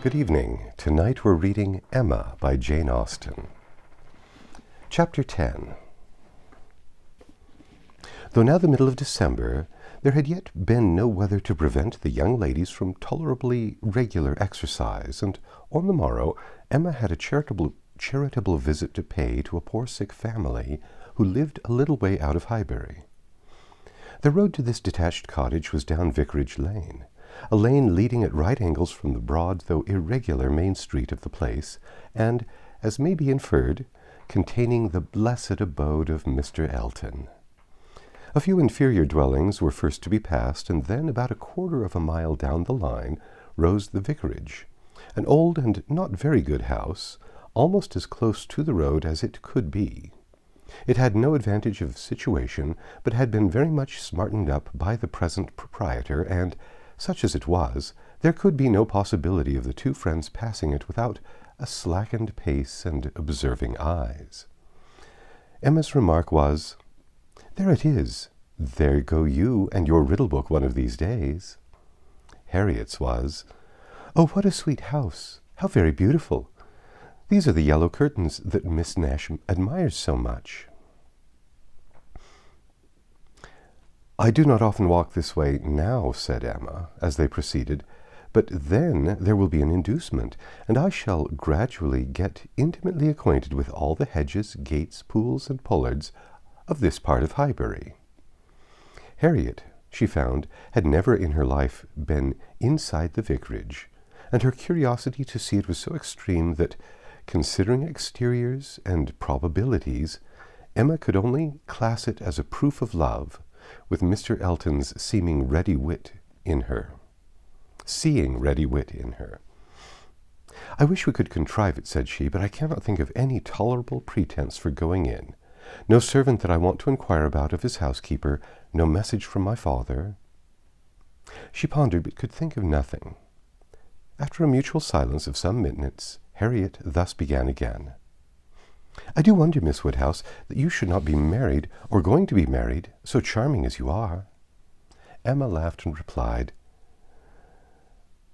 Good evening. Tonight we're reading Emma by Jane Austen. Chapter 10. Though now the middle of December, there had yet been no weather to prevent the young ladies from tolerably regular exercise, and on the morrow Emma had a charitable visit to pay to a poor sick family who lived a little way out of Highbury. The road to this detached cottage was down Vicarage Lane, a lane leading at right angles from the broad though irregular main street of the place, and, as may be inferred, containing the blessed abode of Mr. Elton. A few inferior dwellings were first to be passed, and then about a quarter of a mile down the line rose the vicarage, an old and not very good house, almost as close to the road as it could be. It had no advantage of situation, but had been very much smartened up by the present proprietor, and, such as it was, there could be no possibility of the two friends passing it without a slackened pace and observing eyes. Emma's remark was, "There it is. There go you and your riddle book one of these days." Harriet's was, "Oh, what a sweet house! How very beautiful! These are the yellow curtains that Miss Nash admires so much." "I do not often walk this way now," said Emma, as they proceeded, "but then there will be an inducement, and I shall gradually get intimately acquainted with all the hedges, gates, pools, and pollards of this part of Highbury." Harriet, she found, had never in her life been inside the vicarage, and her curiosity to see it was so extreme that, considering exteriors and probabilities, Emma could only class it as a proof of love, with Mr. Elton's seeing ready wit in her. "I wish we could contrive it," said she, "but I cannot think of any tolerable pretence for going in. No servant that I want to inquire about of his housekeeper, no message from my father." She pondered, but could think of nothing. After a mutual silence of some minutes, Harriet thus began again. "I do wonder, Miss Woodhouse, that you should not be married, or going to be married, so charming as you are." Emma laughed and replied,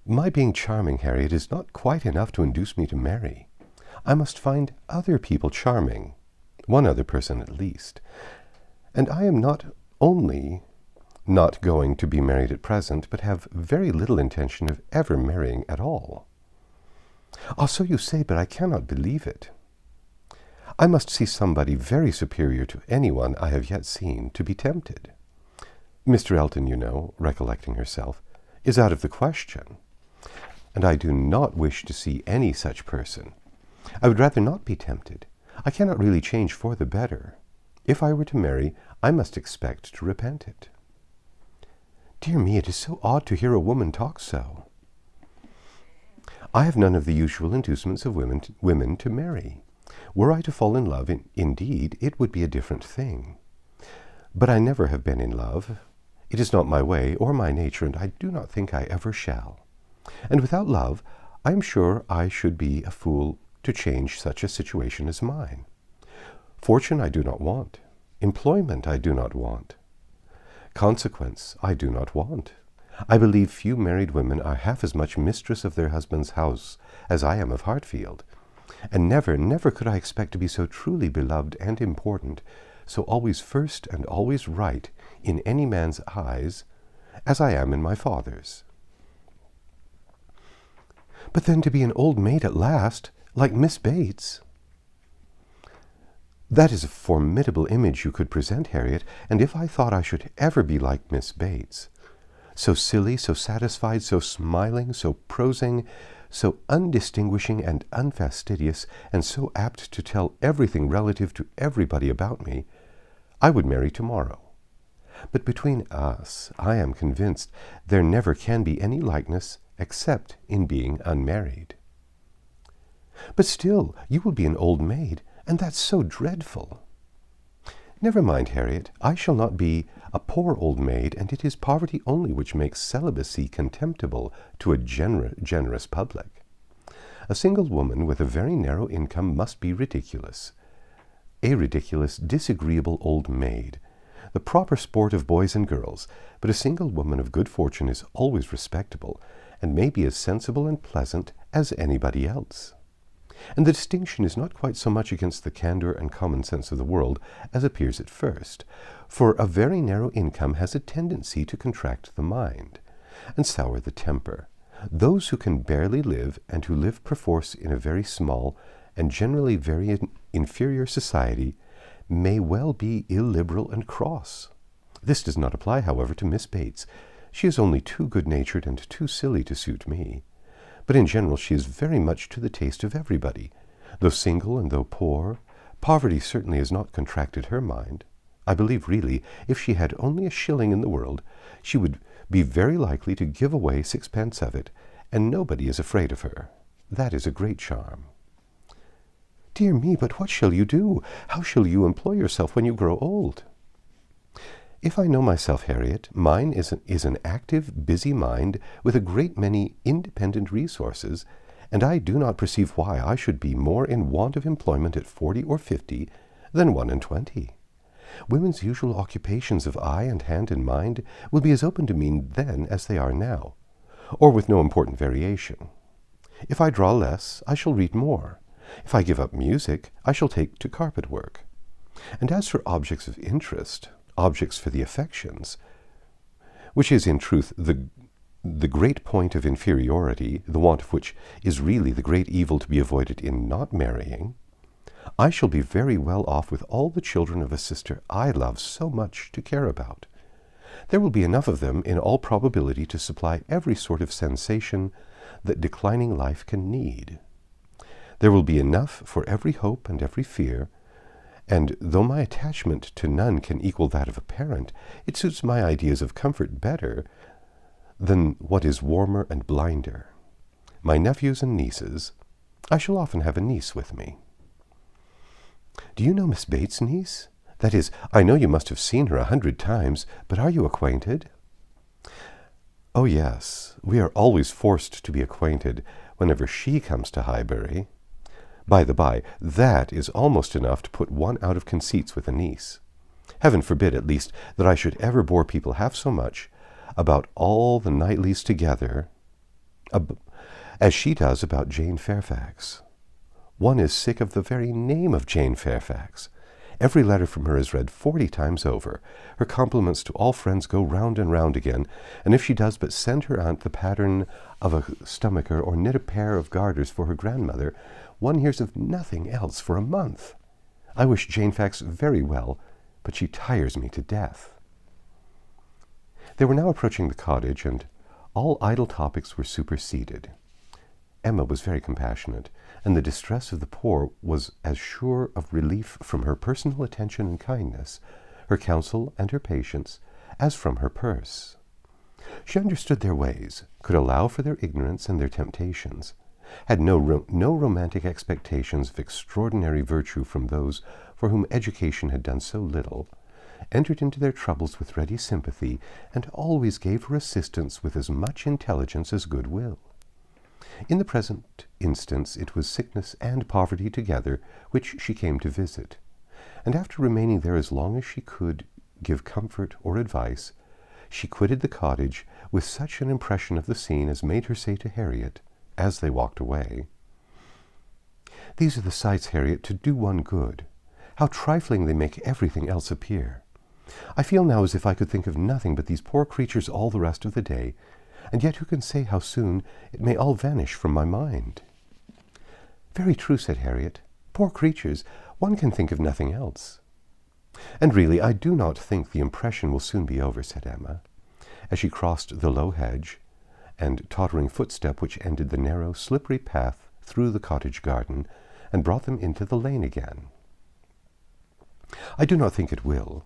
"My being charming, Harriet, is not quite enough to induce me to marry. I must find other people charming, one other person at least. And I am not only not going to be married at present, but have very little intention of ever marrying at all." "Ah, so you say, but I cannot believe it. I must see somebody very superior to anyone I have yet seen to be tempted. Mr. Elton, you know," recollecting herself, "is out of the question. And I do not wish to see any such person. I would rather not be tempted. I cannot really change for the better. If I were to marry, I must expect to repent it." "Dear me, it is so odd to hear a woman talk so." "I have none of the usual inducements of women to marry. Were I to fall in love, indeed, it would be a different thing. But I never have been in love. It is not my way or my nature, and I do not think I ever shall. And without love, I am sure I should be a fool to change such a situation as mine. Fortune I do not want. Employment I do not want. Consequence I do not want. I believe few married women are half as much mistress of their husband's house as I am of Hartfield. And never, never could I expect to be so truly beloved and important, so always first and always right in any man's eyes, as I am in my father's." "But then to be an old maid at last, like Miss Bates." "That is a formidable image you could present, Harriet, and if I thought I should ever be like Miss Bates, so silly, so satisfied, so smiling, so prosing, so undistinguishing and unfastidious, and so apt to tell everything relative to everybody about me, I would marry tomorrow. But between us, I am convinced there never can be any likeness except in being unmarried." "But still, you will be an old maid, and that's so dreadful." "Never mind, Harriet. I shall not be a poor old maid, and it is poverty only which makes celibacy contemptible to a generous public. A single woman with a very narrow income must be ridiculous. A ridiculous, disagreeable old maid, the proper sport of boys and girls, but a single woman of good fortune is always respectable, and may be as sensible and pleasant as anybody else. And the distinction is not quite so much against the candor and common sense of the world as appears at first, for a very narrow income has a tendency to contract the mind, and sour the temper. Those who can barely live, and who live perforce in a very small and generally very inferior society, may well be illiberal and cross. This does not apply, however, to Miss Bates. She is only too good-natured and too silly to suit me. But in general she is very much to the taste of everybody. Though single and though poor, poverty certainly has not contracted her mind. I believe really, if she had only a shilling in the world, she would be very likely to give away 6 pence of it, and nobody is afraid of her. That is a great charm. Dear me, but what shall you do? How shall you employ yourself when you grow old? If I know myself, Harriet, mine is an active, busy mind with a great many independent resources, and I do not perceive why I should be more in want of employment at 40 or 50 than 21. Women's usual occupations of eye and hand and mind will be as open to me then as they are now, or with no important variation. If I draw less, I shall read more. If I give up music, I shall take to carpet work. And as for objects of interest, objects for the affections, which is in truth the great point of inferiority, the want of which is really the great evil to be avoided in not marrying, I shall be very well off with all the children of a sister I love so much to care about. There will be enough of them in all probability to supply every sort of sensation that declining life can need. There will be enough for every hope and every fear, and though my attachment to none can equal that of a parent, it suits my ideas of comfort better than what is warmer and blinder. My nephews and nieces, I shall often have a niece with me. Do you know Miss Bates' niece? That is, I know you must have seen her 100 times, but are you acquainted? Oh, yes, we are always forced to be acquainted whenever she comes to Highbury. By the by, that is almost enough to put one out of conceits with a niece. Heaven forbid, at least, that I should ever bore people half so much about all the Knightleys together as she does about Jane Fairfax. One is sick of the very name of Jane Fairfax. Every letter from her is read 40 times over. Her compliments to all friends go round and round again, and if she does but send her aunt the pattern of a stomacher or knit a pair of garters for her grandmother, one hears of nothing else for a month. I wish Jane Fairfax very well, but she tires me to death. They were now approaching the cottage, and all idle topics were superseded. Emma was very compassionate, and the distress of the poor was as sure of relief from her personal attention and kindness, her counsel and her patience, as from her purse. She understood their ways, could allow for their ignorance and their temptations, had no romantic expectations of extraordinary virtue from those for whom education had done so little, entered into their troubles with ready sympathy, and always gave her assistance with as much intelligence as good will. In the present instance it was sickness and poverty together which she came to visit, and after remaining there as long as she could give comfort or advice, she quitted the cottage with such an impression of the scene as made her say to Harriet, as they walked away, "These are the sights, Harriet, to do one good. How trifling they make everything else appear. I feel now as if I could think of nothing but these poor creatures all the rest of the day, and yet who can say how soon it may all vanish from my mind?" "Very true," said Harriet. "Poor creatures, one can think of nothing else." "And really, I do not think the impression will soon be over," said Emma, as she crossed the low hedge and tottering footstep which ended the narrow, slippery path through the cottage garden and brought them into the lane again. "I do not think it will,"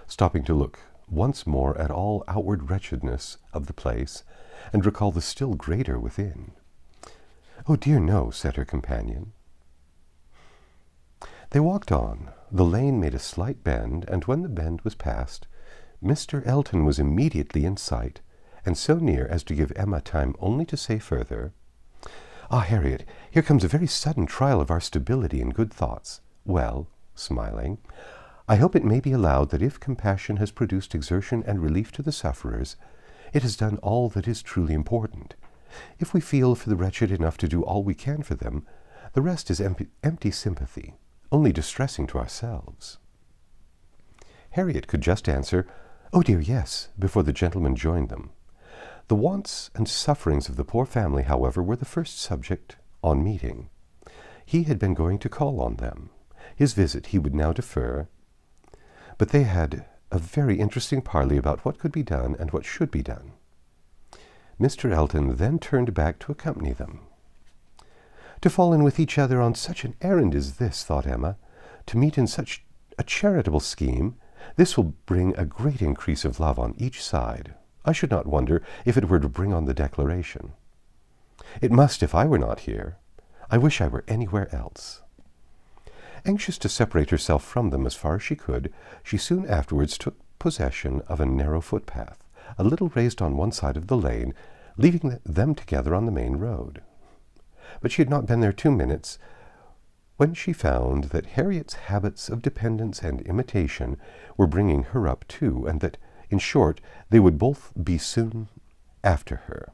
stopping to look once more at all outward wretchedness of the place, and recall the still greater within. "Oh dear, no," said her companion. They walked on. The lane made a slight bend, and when the bend was passed, Mr. Elton was immediately in sight, and so near as to give Emma time only to say further, "Ah, Harriet, here comes a very sudden trial of our stability and good thoughts. Well," smiling, "I hope it may be allowed that if compassion has produced exertion and relief to the sufferers, it has done all that is truly important. If we feel for the wretched enough to do all we can for them, the rest is empty sympathy, only distressing to ourselves. Harriet could just answer, "Oh dear, yes," before the gentleman joined them. The wants and sufferings of the poor family, however, were the first subject on meeting. He had been going to call on them. His visit he would now defer, but they had a very interesting parley about what could be done and what should be done. Mr. Elton then turned back to accompany them. "To fall in with each other on such an errand as this," thought Emma, "to meet in such a charitable scheme, this will bring a great increase of love on each side. I should not wonder if it were to bring on the Declaration. It must, if I were not here. I wish I were anywhere else." Anxious to separate herself from them as far as she could, she soon afterwards took possession of a narrow footpath, a little raised on one side of the lane, leaving them together on the main road. But she had not been there 2 minutes when she found that Harriet's habits of dependence and imitation were bringing her up too, and that, in short, they would both be soon after her.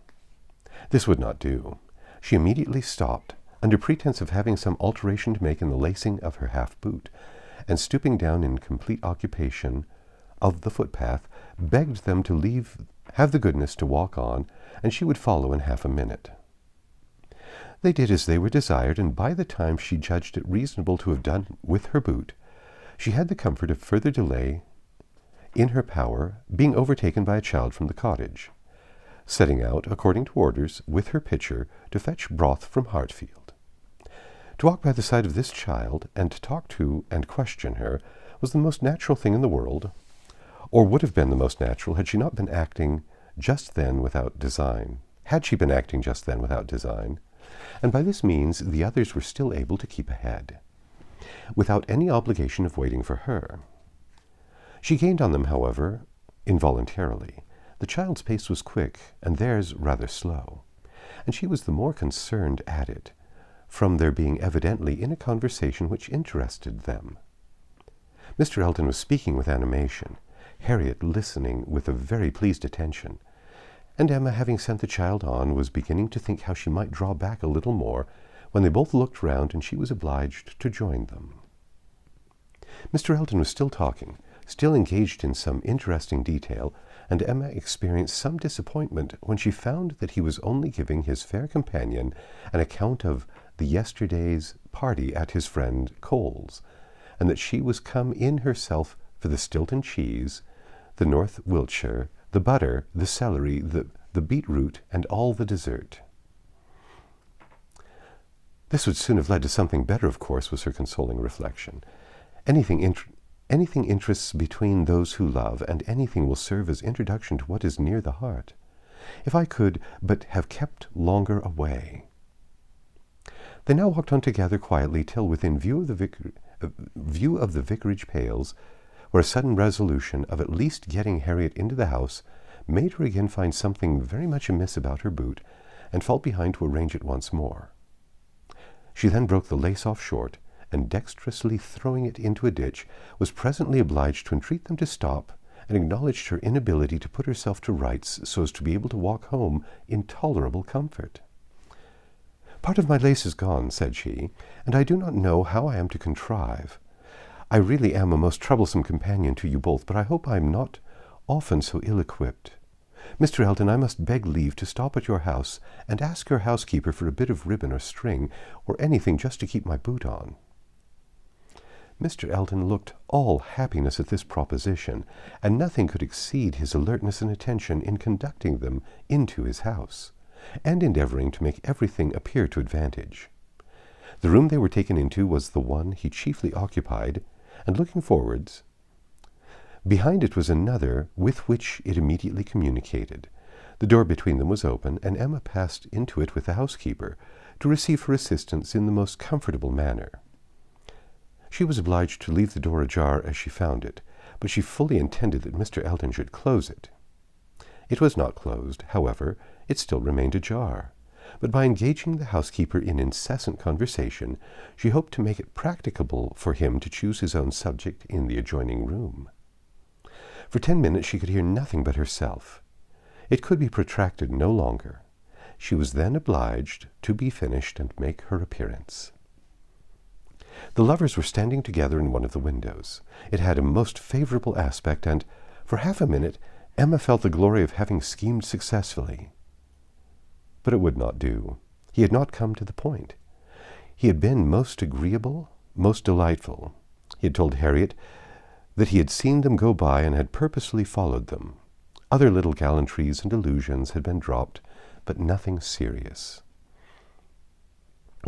This would not do. She immediately stopped, under pretense of having some alteration to make in the lacing of her half-boot, and stooping down in complete occupation of the footpath, begged them to have the goodness to walk on, and she would follow in half a minute. They did as they were desired, and by the time she judged it reasonable to have done with her boot, she had the comfort of further delay in her power, being overtaken by a child from the cottage, setting out, according to orders, with her pitcher to fetch broth from Hartfield. To walk by the side of this child, and to talk to and question her, was the most natural thing in the world, or would have been the most natural had she not been acting just then without design. And by this means the others were still able to keep ahead, without any obligation of waiting for her. She gained on them, however, involuntarily. The child's pace was quick, and theirs rather slow, and she was the more concerned at it, from their being evidently in a conversation which interested them. Mr. Elton was speaking with animation, Harriet listening with a very pleased attention, and Emma, having sent the child on, was beginning to think how she might draw back a little more, when they both looked round and she was obliged to join them. Mr. Elton was still talking, still engaged in some interesting detail, and Emma experienced some disappointment when she found that he was only giving his fair companion an account of the yesterday's party at his friend Cole's, and that she was come in herself for the Stilton cheese, the North Wiltshire, the butter, the celery, the beetroot, and all the dessert. This would soon have led to something better, of course, was her consoling reflection. Anything interests between those who love, and anything will serve as introduction to what is near the heart. If I could but have kept longer away. They now walked on together quietly till within view of the vicarage pales, where a sudden resolution of at least getting Harriet into the house made her again find something very much amiss about her boot, and fall behind to arrange it once more. She then broke the lace off short, and dexterously throwing it into a ditch, was presently obliged to entreat them to stop, and acknowledged her inability to put herself to rights so as to be able to walk home in tolerable comfort. "Part of my lace is gone," said she, "and I do not know how I am to contrive. I really am a most troublesome companion to you both, but I hope I am not often so ill-equipped. Mr. Elton, I must beg leave to stop at your house and ask your housekeeper for a bit of ribbon or string, or anything just to keep my boot on." Mr. Elton looked all happiness at this proposition, and nothing could exceed his alertness and attention in conducting them into his house, and endeavoring to make everything appear to advantage. The room they were taken into was the one he chiefly occupied, and looking forwards, behind it was another with which it immediately communicated. The door between them was open, and Emma passed into it with the housekeeper, to receive her assistance in the most comfortable manner. She was obliged to leave the door ajar as she found it, but she fully intended that Mr. Elton should close it. It was not closed, however, it still remained ajar, but by engaging the housekeeper in incessant conversation, she hoped to make it practicable for him to choose his own subject in the adjoining room. For 10 minutes she could hear nothing but herself. It could be protracted no longer. She was then obliged to be finished and make her appearance. The lovers were standing together in one of the windows. It had a most favorable aspect, and for half a minute Emma felt the glory of having schemed successfully. But it would not do. He had not come to the point. He had been most agreeable, most delightful. He had told Harriet that he had seen them go by and had purposely followed them. Other little gallantries and allusions had been dropped, but nothing serious.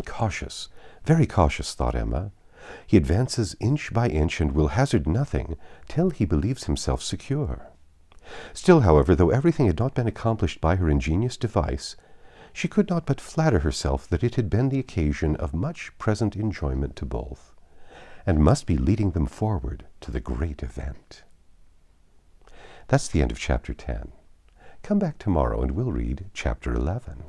Cautious, very cautious, thought Emma. He advances inch by inch and will hazard nothing till he believes himself secure. Still, however, though everything had not been accomplished by her ingenious device, she could not but flatter herself that it had been the occasion of much present enjoyment to both, and must be leading them forward to the great event. That's the end of Chapter 10. Come back tomorrow and we'll read Chapter 11.